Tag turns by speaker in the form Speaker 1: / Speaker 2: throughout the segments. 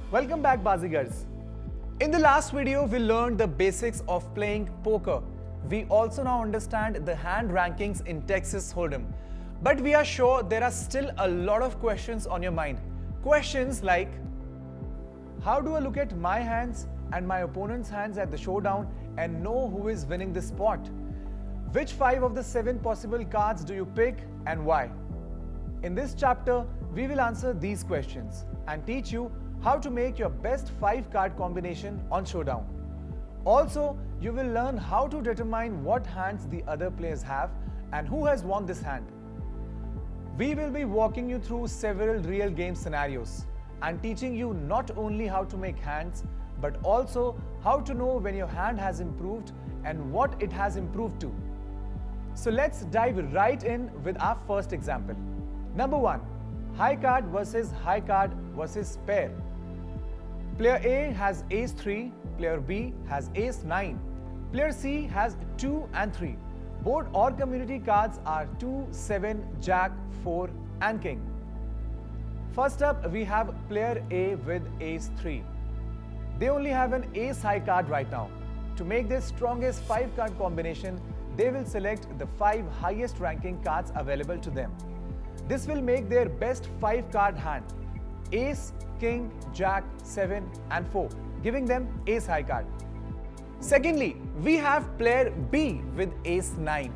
Speaker 1: Welcome back, Bazigars. In the last video, we learned the basics of playing poker. We also now understand the hand rankings in Texas Hold'em. But we are sure there are still a lot of questions on your mind. Questions like, how do I look at my hands and my opponent's hands at the showdown and know who is winning the spot? Which 5 of the 7 possible cards do you pick and why? In this chapter, we will answer these questions and teach you how to make your best 5-card combination on showdown. Also, you will learn how to determine what hands the other players have and who has won this hand. We will be walking you through several real game scenarios and teaching you not only how to make hands, but also how to know when your hand has improved and what it has improved to. So let's dive right in with our first example. Number 1. High card versus high card versus pair. Player A has ace 3, player B has ace 9, player C has 2 and 3. Board or community cards are 2, 7, jack, 4 and king. First up, we have player A with ace 3. They only have an ace high card right now. To make their strongest 5-card combination, they will select the 5 highest ranking cards available to them. This will make their best 5-card hand: ace, king, jack, 7 and 4, giving them ace high card. Secondly, we have player B with ace 9.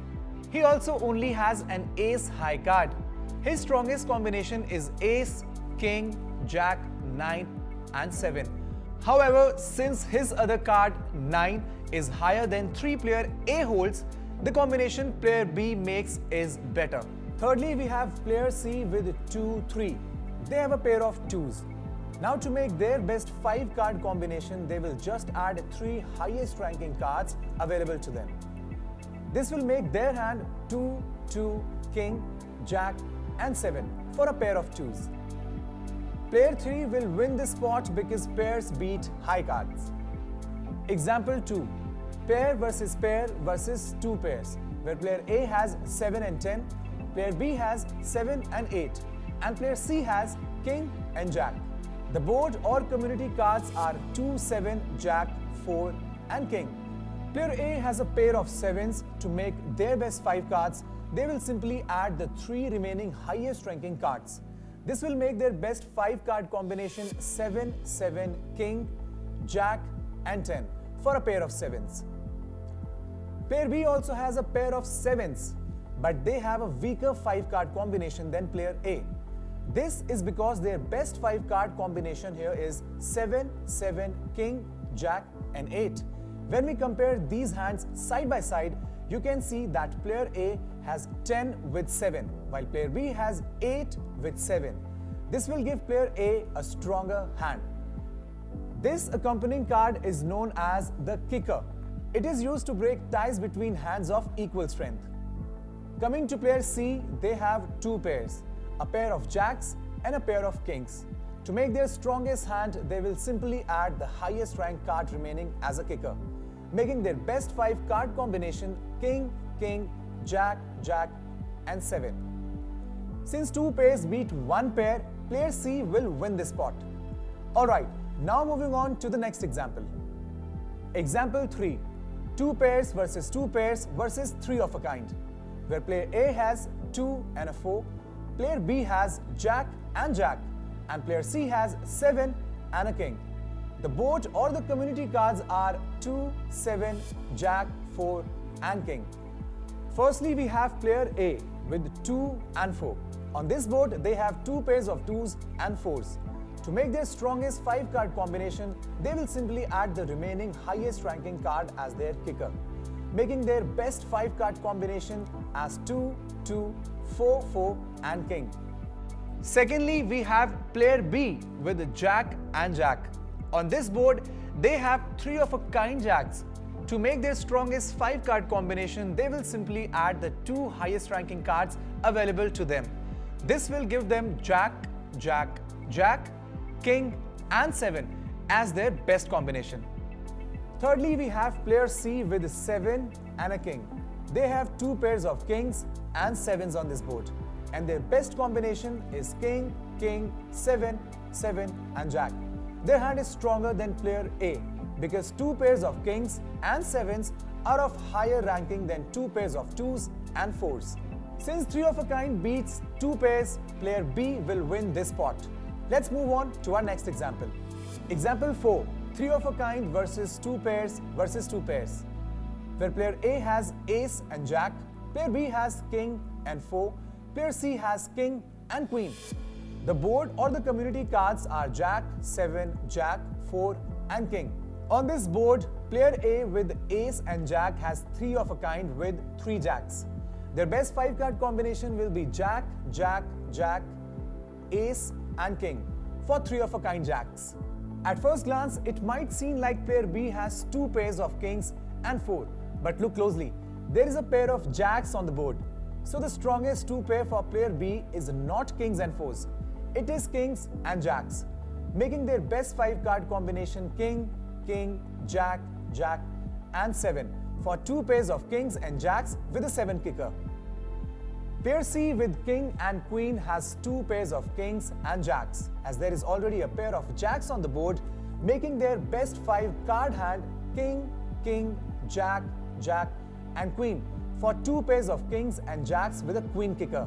Speaker 1: He also only has an ace high card. His strongest combination is ace, king, jack, 9 and 7. However, since his other card 9 is higher than 3 player A holds, the combination player B makes is better. Thirdly, we have player C with 2, 3. They have a pair of 2s. Now to make their best 5-card combination, they will just add 3 highest ranking cards available to them. This will make their hand 2, 2, king, jack and 7 for a pair of 2s. Player 3 will win this spot because pairs beat high cards. Example 2. Pair versus 2 pairs, where player A has 7 and 10, player B has 7 and 8, and player C has king and jack. The board or community cards are 2, 7, jack, 4 and king. Player A has a pair of 7s. To make their best 5 cards, they will simply add the 3 remaining highest ranking cards. This will make their best 5-card combination 7, 7, king, jack and 10 for a pair of 7s. Player B also has a pair of 7s, but they have a weaker 5-card combination than player A. This is because their best 5-card combination here is 7, 7, king, jack and 8. When we compare these hands side by side, you can see that player A has 10 with 7, while player B has 8 with 7. This will give player A a stronger hand. This accompanying card is known as the kicker. It is used to break ties between hands of equal strength. Coming to player C, they have 2 pairs, a pair of jacks and a pair of kings. To make their strongest hand, they will simply add the highest ranked card remaining as a kicker, making their best 5-card combination king, king, jack, jack and 7. Since 2 pairs beat 1 pair, player C will win this spot. Alright, now moving on to the next example. Example 3. 2 pairs versus 2 pairs versus 3 of a kind, where player A has 2 and a 4, player B has jack, and player C has 7 and a king. The board or the community cards are 2, 7, jack, 4 and king. Firstly, we have player A with 2 and 4. On this board, they have 2 pairs of 2s and 4s. To make their strongest 5-card combination, they will simply add the remaining highest ranking card as their kicker, making their best 5-card combination as 2, 2, 4, 4 and king. Secondly, we have player B with jack and jack. On this board, they have 3 of a kind jacks. To make their strongest 5-card combination, they will simply add the 2 highest ranking cards available to them. This will give them jack, jack, jack, king and 7 as their best combination. Thirdly, we have player C with 7 and a king. They have 2 pairs of kings and 7s on this board, and their best combination is king, king, 7, 7 and jack. their hand is stronger than player A because 2 pairs of kings and sevens are of higher ranking than 2 pairs of 2s and 4s. Since 3 of a kind beats 2 pairs, player B will win this pot. Let's move on to our next example. Example 4. 3 of a kind versus 2 pairs versus 2 pairs. Where player A has ace and jack, player B has king and 4, player C has king and queen. The board or the community cards are jack, 7, jack, 4 and king. On this board, player A with ace and jack has 3 of a kind with 3 jacks. Their best 5 card combination will be jack, jack, jack, ace and king for 3 of a kind jacks. At first glance, it might seem like player B has 2 pairs of kings and 4, but look closely. There is a pair of jacks on the board. So the strongest 2 pair for player B is not kings and 4s. It is kings and jacks, making their best 5 card combination king, king, jack, jack and 7 for 2 pairs of kings and jacks with a 7 kicker. Pair C with king and queen has 2 pairs of kings and jacks, as there is already a pair of jacks on the board, making their best 5 card hand king, king, jack, jack and queen for 2 pairs of kings and jacks with a queen kicker.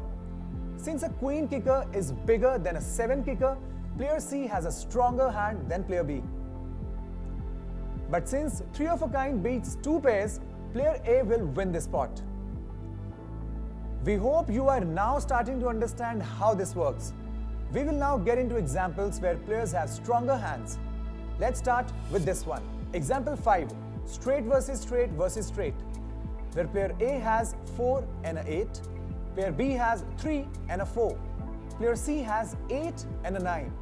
Speaker 1: Since a queen kicker is bigger than a 7 kicker, player C has a stronger hand than player B. But since 3 of a kind beats 2 pairs, player A will win this pot. We hope you are now starting to understand how this works. We will now get into examples where players have stronger hands. Let's start with this one. Example 5. Straight versus straight versus straight. Where player A has 4 and an 8, player B has 3 and a 4, player C has 8 and a 9.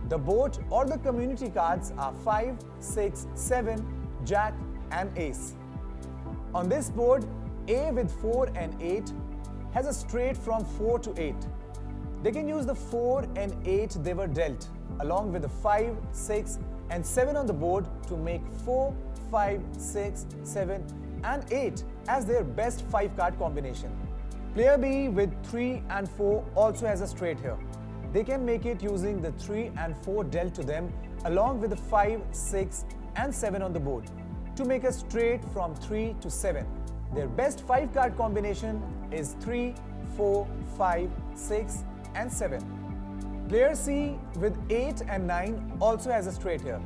Speaker 1: The board or the community cards are 5, 6, 7, jack and ace. On this board, A with 4 and 8 has a straight from 4 to 8. They can use the 4 and 8 they were dealt, along with the 5, 6 and 7 on the board to make 4, 5, 6, 7 and 8 as their best 5 card combination. Player B with 3 and 4 also has a straight here. They can make it using the 3 and 4 dealt to them along with the 5, 6 and 7 on the board to make a straight from 3 to 7. Their best 5 card combination is 3, 4, 5, 6 and 7. Player C with 8 and 9 also has a straight here.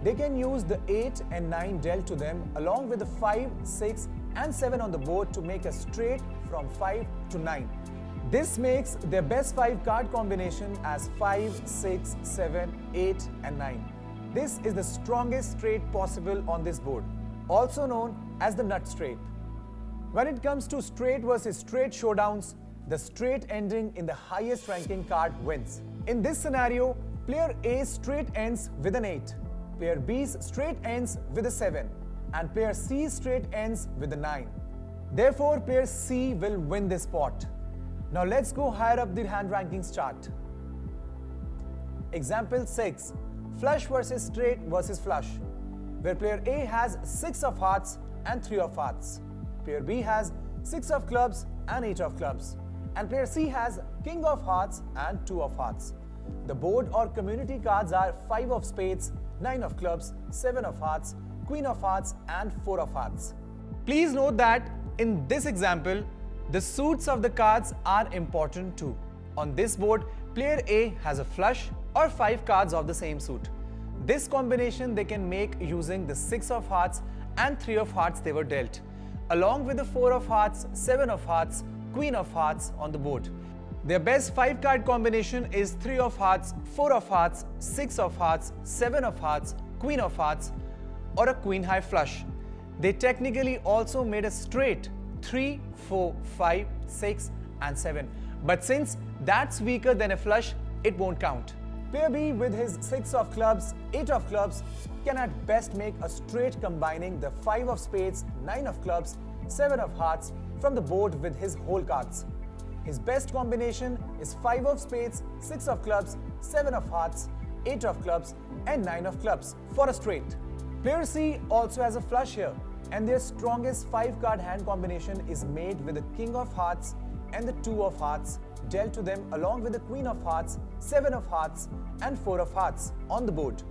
Speaker 1: They can use the 8 and 9 dealt to them along with the 5, 6 and 7 on the board to make a straight from 5 to 9. This makes their best 5 card combination as 5, 6, 7, 8 and 9. This is the strongest straight possible on this board, also known as the nut straight. When it comes to straight versus straight showdowns, the straight ending in the highest ranking card wins. In this scenario, player A's straight ends with an 8, player B's straight ends with a 7, and player C's straight ends with a 9. Therefore, player C will win this pot. Now let's go higher up the hand rankings chart. Example 6. Flush versus straight versus flush, where player A has 6 of hearts and 3 of hearts. Player B has 6 of clubs and 8 of clubs. And player C has king of hearts and 2 of hearts. The board or community cards are 5 of spades, 9 of clubs, 7 of hearts, queen of hearts and 4 of hearts. Please note that in this example, the suits of the cards are important too. On this board, player A has a flush or 5 cards of the same suit. This combination they can make using the 6 of hearts and 3 of hearts they were dealt, along with the 4 of hearts, 7 of hearts, queen of hearts on the board. Their best 5 card combination is 3 of hearts, 4 of hearts, 6 of hearts, 7 of hearts, queen of hearts or a queen high flush. They technically also made a straight 3, 4, 5, 6 and 7. But since that's weaker than a flush, it won't count. Player B with his 6 of clubs, 8 of clubs can at best make a straight combining the 5 of spades, 9 of clubs, 7 of hearts from the board with his whole cards. His best combination is 5 of spades, 6 of clubs, 7 of hearts, 8 of clubs and 9 of clubs for a straight. Player C also has a flush here, and their strongest 5 card hand combination is made with the king of hearts and the 2 of hearts dealt to them along with the queen of hearts, 7 of hearts and 4 of hearts on the board.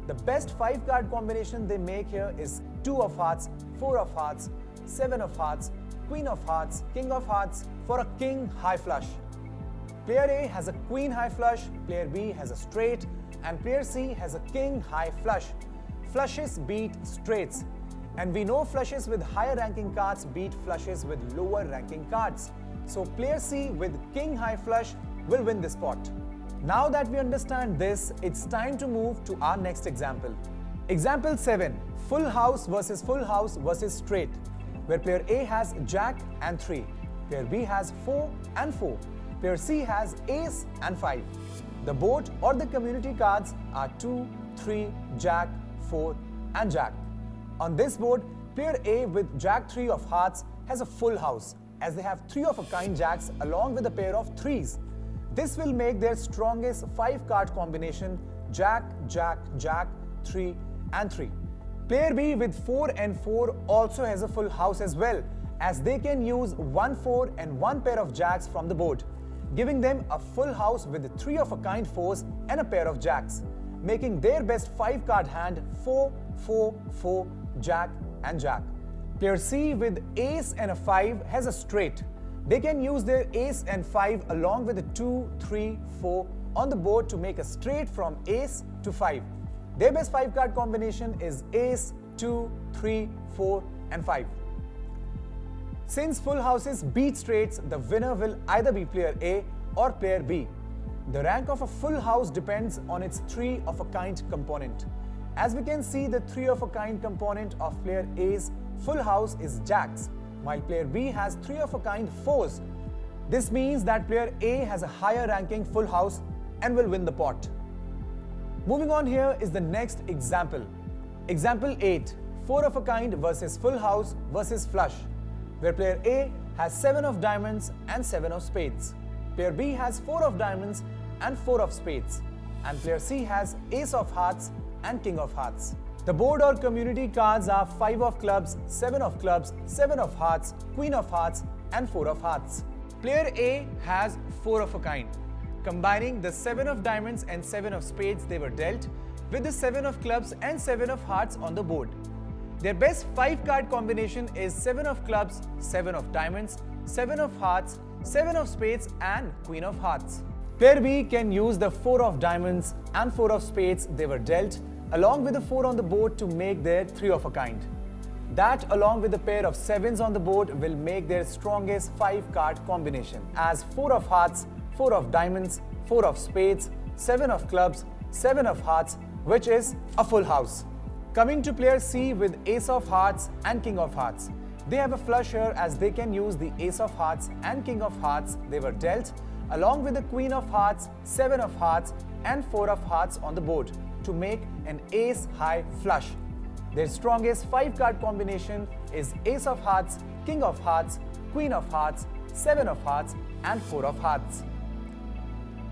Speaker 1: The best 5 card combination they make here is 2 of hearts, 4 of hearts, 7 of hearts, queen of hearts, king of hearts for a king high flush. Player A has a queen high flush, player B has a straight, and player C has a king high flush. Flushes beat straights, and we know flushes with higher ranking cards beat flushes with lower ranking cards. So player C with king high flush will win this pot. Now that we understand this, it's time to move to our next example. Example 7, full house versus straight, where player A has jack and 3, player B has 4 and 4, player C has ace and 5. The board or the community cards are 2, 3, jack, 4 and jack. On this board, player A with jack 3 of hearts has a full house, as they have 3 of a kind jacks along with a pair of 3s. This will make their strongest 5 card combination jack, jack, jack, 3 and 3. Player B with 4 and 4 also has a full house as well, as they can use 1 4 and 1 pair of jacks from the board, giving them a full house with 3 of a kind 4s and a pair of jacks, making their best 5 card hand 4, 4, 4, jack and jack. Player C with ace and a 5 has a straight. They can use their ace and 5 along with a 2, 3, 4 on the board to make a straight from ace to 5. Their best 5 card combination is ace, 2, 3, 4 and 5. Since full houses beat straights, the winner will either be player A or player B. The rank of a full house depends on its 3 of a kind component. As we can see, the 3 of a kind component of player A's full house is jacks, while player B has 3 of a kind 4s. This means that player A has a higher ranking full house and will win the pot. Moving on, here is the next example. Example 8, 4 of a kind versus full house versus flush, where player A has 7 of diamonds and 7 of spades. Player B has 4 of diamonds and 4 of spades, and player C has ace of hearts and king of hearts. The board or community cards are 5 of clubs, 7 of clubs, 7 of hearts, queen of hearts and 4 of hearts. Player A has 4 of a kind, combining the 7 of diamonds and 7 of spades they were dealt with the 7 of clubs and 7 of hearts on the board. Their best 5 card combination is 7 of clubs, 7 of diamonds, 7 of hearts, 7 of spades and queen of hearts. Player B can use the 4 of diamonds and 4 of spades they were dealt along with the 4 on the board to make their 3 of a kind. That, along with a pair of 7s on the board, will make their strongest 5 card combination, as 4 of hearts, 4 of diamonds, 4 of spades, 7 of clubs, 7 of hearts, which is a full house. Coming to player C with ace of hearts and king of hearts. They have a flush here, as they can use the ace of hearts and king of hearts they were dealt along with the queen of hearts, 7 of hearts and 4 of hearts on the board to make an ace high flush. Their strongest 5 card combination is ace of hearts, king of hearts, queen of hearts, 7 of hearts and 4 of hearts.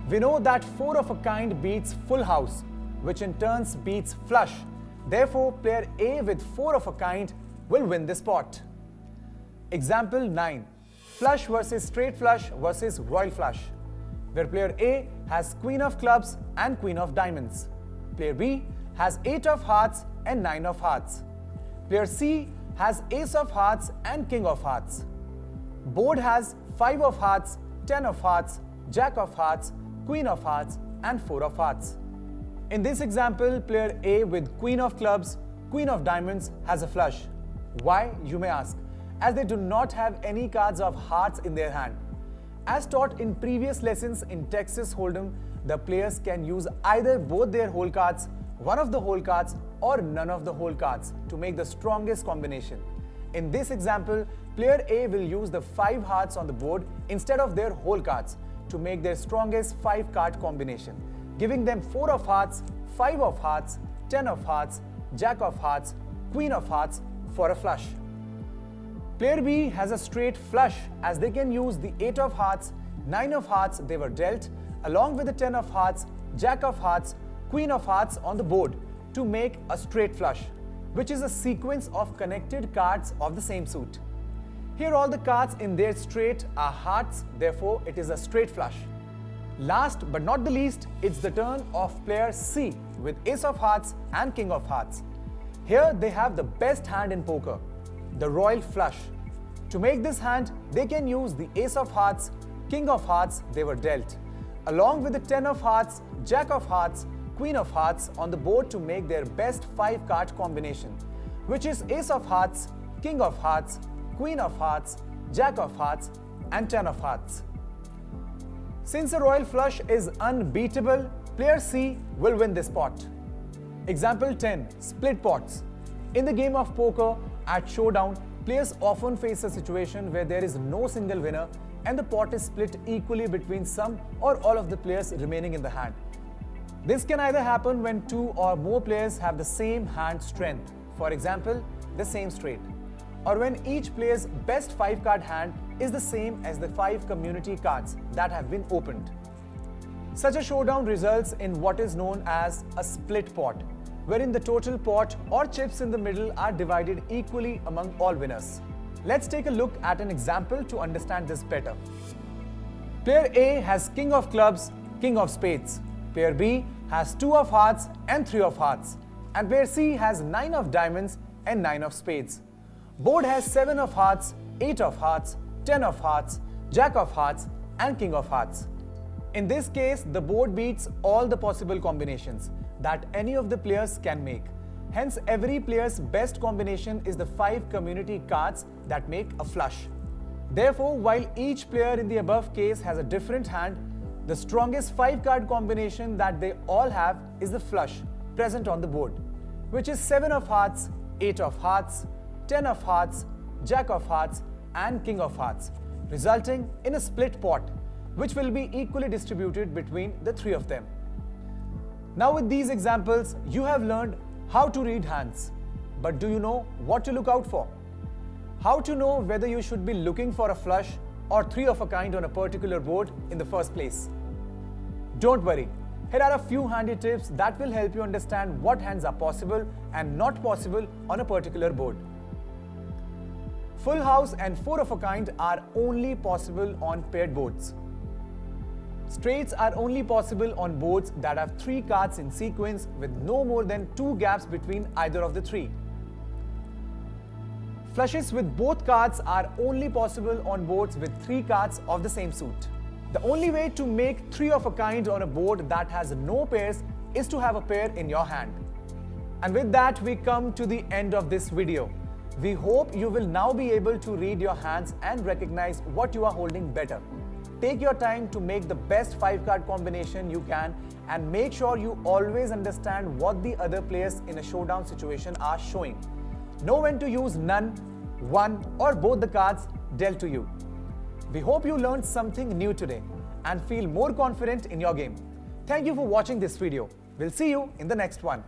Speaker 1: We know that 4 of a kind beats full house, which in turn beats flush. Therefore, player A with 4 of a kind will win this pot. Example 9. Flush versus straight flush versus royal flush, where player A has queen of clubs and queen of diamonds. Player B has 8 of hearts and 9 of hearts. Player C has ace of hearts and king of hearts. Board has 5 of hearts, 10 of hearts, jack of hearts, queen of hearts and 4 of hearts. In this example, player A with queen of clubs, queen of diamonds has a flush. Why, you may ask? As they do not have any cards of hearts in their hand. As taught in previous lessons in Texas Hold'em, the players can use either both their whole cards, one of the whole cards or none of the whole cards to make the strongest combination. In this example, player A will use the 5 hearts on the board instead of their whole cards to make their strongest 5 card combination, giving them 4 of hearts, 5 of hearts, 10 of hearts, jack of hearts, queen of hearts for a flush. Player B has a straight flush, as they can use the 8 of hearts, 9 of hearts they were dealt along with the 10 of hearts, jack of hearts, queen of hearts on the board to make a straight flush, which is a sequence of connected cards of the same suit. Here all the cards in their straight are hearts, therefore it is a straight flush. Last but not the least, it's the turn of player C with Ace of Hearts and King of Hearts. Here they have the best hand in poker, the Royal Flush. To make this hand, they can use the Ace of Hearts, King of Hearts they were dealt, along with the 10 of Hearts, Jack of Hearts, Queen of Hearts on the board to make their best 5-card combination, which is Ace of Hearts, King of Hearts, Queen of Hearts, Jack of Hearts and 10 of Hearts. Since the Royal Flush is unbeatable, player C will win this pot. Example 10. Split pots. In the game of poker, at showdown, players often face a situation where there is no single winner and the pot is split equally between some or all of the players remaining in the hand. This can either happen when 2 or more players have the same hand strength, for example, the same straight, or when each player's best 5-card hand is the same as the 5 community cards that have been opened. Such a showdown results in what is known as a split pot, wherein the total pot or chips in the middle are divided equally among all winners. Let's take a look at an example to understand this better. Player A has King of Clubs, King of Spades. Player B has 2 of Hearts and 3 of Hearts. And player C has 9 of Diamonds and 9 of Spades. Board has 7 of Hearts, 8 of Hearts, 10 of Hearts, Jack of Hearts and King of Hearts. In this case, the board beats all the possible combinations that any of the players can make. Hence, every player's best combination is the 5 community cards that make a flush. Therefore, while each player in the above case has a different hand, the strongest 5-card combination that they all have is the flush present on the board, which is 7 of Hearts, 8 of Hearts, 10 of Hearts, Jack of Hearts and King of Hearts, resulting in a split pot, which will be equally distributed between the 3 of them. Now with these examples, you have learned how to read hands. But do you know what to look out for? How to know whether you should be looking for a flush or 3 of a kind on a particular board in the first place? Don't worry, here are a few handy tips that will help you understand what hands are possible and not possible on a particular board. Full house and 4 of a kind are only possible on paired boards. Straights are only possible on boards that have 3 cards in sequence with no more than 2 gaps between either of the 3. Flushes with both cards are only possible on boards with 3 cards of the same suit. The only way to make 3 of a kind on a board that has no pairs is to have a pair in your hand. And with that, we come to the end of this video. We hope you will now be able to read your hands and recognize what you are holding better. Take your time to make the best 5-card combination you can and make sure you always understand what the other players in a showdown situation are showing. Know when to use none, one or both the cards dealt to you. We hope you learned something new today and feel more confident in your game. Thank you for watching this video. We'll see you in the next one.